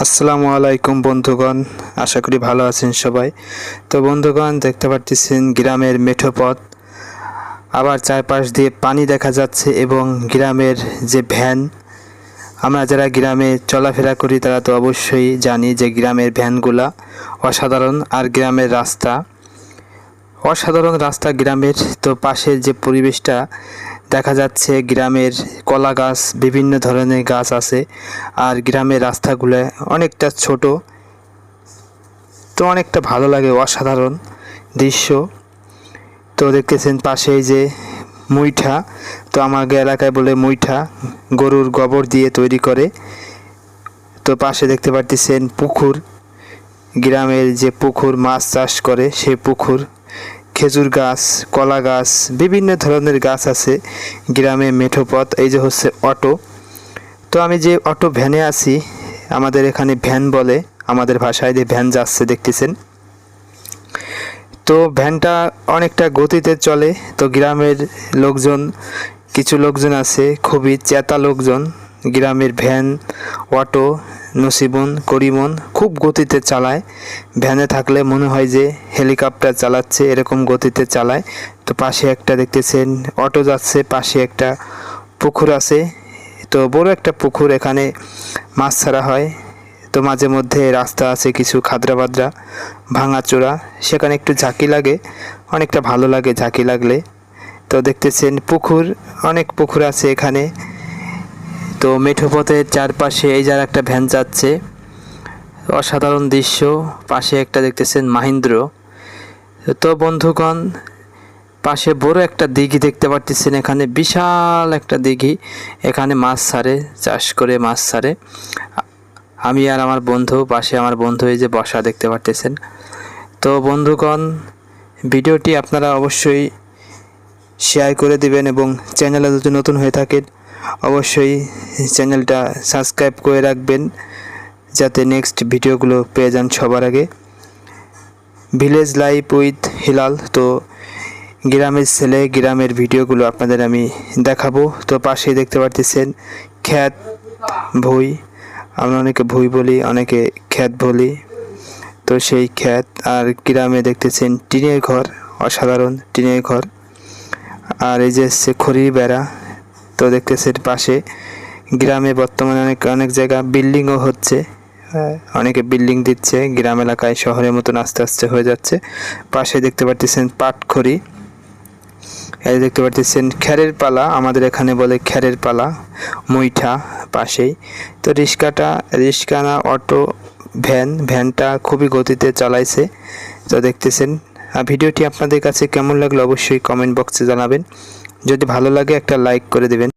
আসসালামু আলাইকুম বন্ধুগণ, আশা করি ভালো আছেন সবাই। তো বন্ধুগণ, দেখতে পাচ্ছেন গ্রামের মেঠো পথ, আবার চারপাশ দিয়ে পানি দেখা যাচ্ছে এবং গ্রামের যে ভ্যান, আমরা যারা গ্রামে চলাফেরা করি তারা তো অবশ্যই জানি যে গ্রামের ভ্যানগুলা অসাধারণ। আর গ্রামের রাস্তা অসাধারণ রাস্তা গ্রামের। তো পাশের যে পরিবেশটা দেখা যাচ্ছে, গ্রামের কলা গাছ, বিভিন্ন ধরনের গাছ আছে। আর গ্রামের রাস্তাগুলো অনেকটা ছোট, তো অনেকটা ভালো লাগে, অসাধারণ দৃশ্য। তো দেখতেছেন পাশেই যে মুইঠা, তো আমাদের এলাকায় বলে মুইঠা, গরুর গোবর দিয়ে তৈরি করে। তো পাশে দেখতে পাচ্ছেন পুকুর, গ্রামের যে পুকুর মাছ চাষ করে সেই পুকুর, খেজুর গাছ, কলা গাছ, বিভিন্ন ধরনের গাছ আছে গ্রামে মেঠো পথ। এই যে হচ্ছে অটো। তো আমি যে অটো ভ্যানে আছি, আমাদের এখানে ভ্যান বলে, আমাদের ভাষায় যে ভ্যান যাচ্ছে দেখতেছেন। তো ভ্যানটা অনেকটা গতিতে চলে। তো গ্রামের লোকজন, কিছু লোকজন আছে খুবই চেতা লোকজন, গ্রামের ভ্যান, অটো, নসিবন, করিমন খুব গতিতে চালায়। ভ্যানে থাকলে মনে হয় যে হেলিকপ্টার চালাচ্ছে, এরকম গতিতে চালায়। তো পাশে একটা দেখতেছেন অটো যাচ্ছে, পাশে একটা পুকুর আছে। তো বড় একটা পুকুর, এখানে মাছ ছাড়া হয়। তো মাঝে মধ্যে রাস্তা আছে কিছু খাদরা বাদরা, ভাঙাচোরা, সেখানে একটু ঝাঁকি লাগে, অনেকটা ভালো লাগে ঝাঁকি লাগলে। তো দেখতেছেন পুকুর, অনেক পুকুর আছে এখানে। তো মেঠো পথের চারপাশে এই যার একটা ভ্যান যাচ্ছে, অসাধারণ দৃশ্য। পাশে একটা দেখতেছেন মাহিন্দ্র। তো বন্ধুগণ, পাশে বড় একটা দিঘি দেখতে পাচ্ছেন, এখানে বিশাল একটা দিঘি, এখানে মাছ ছাড়ে, চাষ করে মাছ ছাড়ে। আমি আর আমার বন্ধু, পাশে আমার বন্ধু এই যে বসা দেখতে পাচ্ছেন। তো বন্ধুগণ, ভিডিওটি আপনারা অবশ্যই শেয়ার করে দিবেন এবং চ্যানেলে যদি নতুন হয়ে থাকেন অবশ্যই চ্যানেলটা সাবস্ক্রাইব করে রাখবেন, যাতে নেক্সট ভিডিওগুলো পেয়ে যান সবার আগে। Village life with Hilal. তো গ্রামের ছেলে, গ্রামের ভিডিওগুলো আপনাদের আমি দেখাবো। তো পাশেই দেখতে পাচ্ছেন ক্ষেত, ভুঁই, আমরা অনেকে ভুঁই বলি, অনেকে ক্ষেত বলি। তো সেই ক্ষেত, আর গ্রামে দেখতেছেন টিনের ঘর, অসাধারণ টিনের ঘর। আর এই যে খড়ির বেড়া। তো দেখতেছেন পাশে গ্রামে বর্তমানে অনেক জায়গা বিল্ডিংও হচ্ছে, অনেকে বিল্ডিং দিচ্ছে গ্রাম এলাকায়, শহরের মতন আস্তে আস্তে হয়ে যাচ্ছে। পাশে দেখতে পাচ্ছেন পাটখড়ি, এই দেখতে পাচ্ছেন খ্যারের পালা, আমাদের এখানে বলে খ্যারের পালা, মুইঠা পাশেই। তো রিক্সা না অটো, ভ্যানটা খুবই গতিতে চালাইছে। তো দেখতেছেন। ভিডিওটি আপনাদের কাছে কেমন লাগলো অবশ্যই কমেন্ট বক্সে জানাবেন। যদি ভালো লাগে একটা লাইক করে দেবেন।